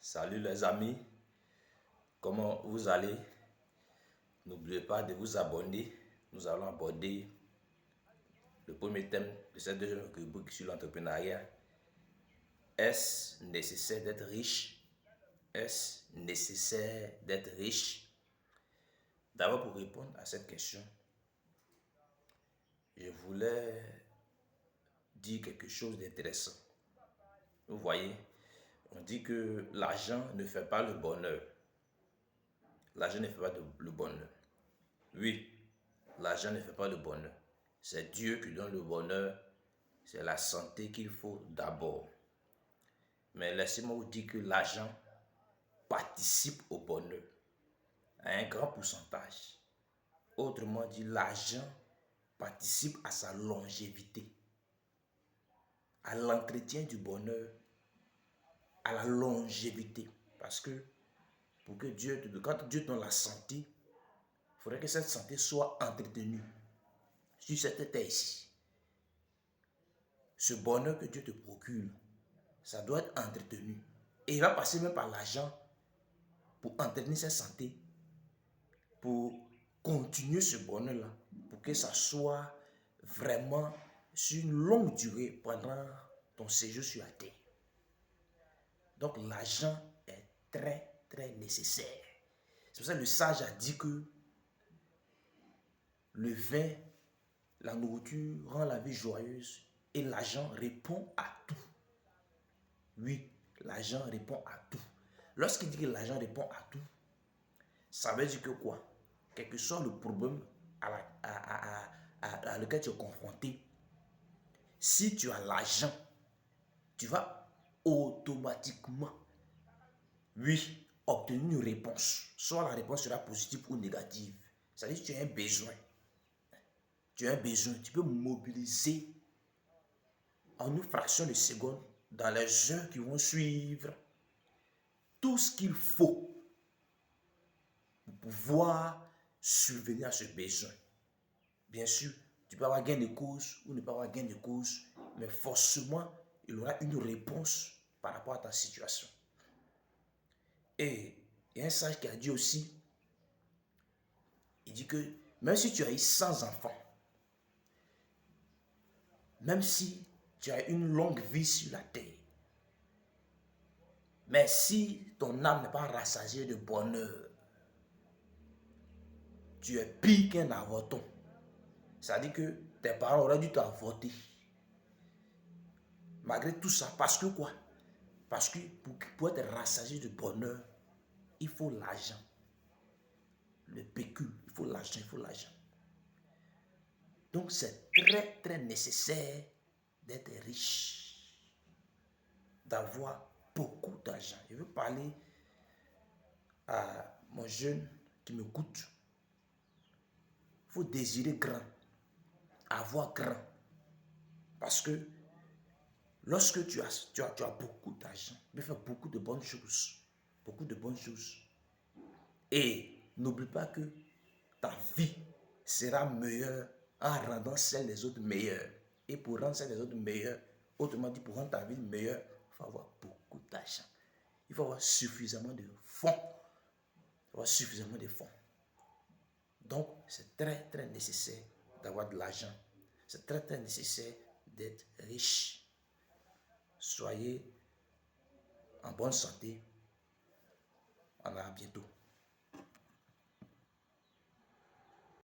Salut les amis, comment vous allez? N'oubliez pas de vous abonner. Nous allons aborder le premier thème de cette deuxième rubrique sur l'entrepreneuriat. Est-ce nécessaire d'être riche? Est-ce nécessaire d'être riche? D'abord, pour répondre à cette question, je voulais dire quelque chose d'intéressant. Vous voyez, on dit que l'argent ne fait pas le bonheur. L'argent ne fait pas le bonheur. Oui, l'argent ne fait pas le bonheur. C'est Dieu qui donne le bonheur. C'est la santé qu'il faut d'abord. Mais laissez-moi vous dire que l'argent participe au bonheur à un grand pourcentage. Autrement dit, l'argent participe à sa longévité, à l'entretien du bonheur, à la longévité. Parce que pour que quand Dieu donne la santé, il faudrait que cette santé soit entretenue sur cette terre ici. Ce bonheur que Dieu te procure, ça doit être entretenu. Et il va passer même par l'argent pour entretenir cette santé, pour continuer ce bonheur-là, pour que ça soit vraiment sur une longue durée pendant ton séjour sur la terre. Donc l'argent est très très nécessaire. C'est pour ça que le sage a dit que le vin, la nourriture rend la vie joyeuse et l'argent répond à tout. Oui, l'argent répond à tout. Lorsqu'il dit que l'argent répond à tout, ça veut dire que quoi? Quel que soit le problème à lequel tu es confronté, si tu as l'argent, tu vas automatiquement, oui, obtenir une réponse. Soit la réponse sera positive ou négative. C'est-à-dire que tu as un besoin. Tu peux mobiliser en une fraction de seconde, dans les heures qui vont suivre, tout ce qu'il faut pour pouvoir subvenir à ce besoin. Bien sûr, tu peux avoir gain de cause ou ne pas avoir gain de cause, mais forcément, il y aura une réponse par rapport à ta situation. Et il y a un sage qui a dit aussi, il dit que même si tu as eu 100 enfants, même si tu as une longue vie sur la terre, mais si ton âme n'est pas rassasiée de bonheur, tu es pire qu'un avorton. C'est-à-dire que tes parents auraient dû t'avorter. Malgré tout ça, parce que quoi? Parce que pour être rassasié de bonheur, il faut l'argent. Le pécule, il faut l'argent. Donc c'est très très nécessaire d'être riche, d'avoir beaucoup d'argent. Je veux parler à mon jeune qui m'écoute. Il faut désirer grand, avoir grand. Parce que lorsque tu as beaucoup d'argent, tu peux faire beaucoup de bonnes choses. Beaucoup de bonnes choses. Et n'oublie pas que ta vie sera meilleure en rendant celle des autres meilleure. Et pour rendre celle des autres meilleure, autrement dit, pour rendre ta vie meilleure, il faut avoir beaucoup d'argent. Il faut avoir suffisamment de fonds. Donc, c'est très, très nécessaire d'avoir de l'argent. C'est très, très nécessaire d'être riche. Soyez en bonne santé. À bientôt.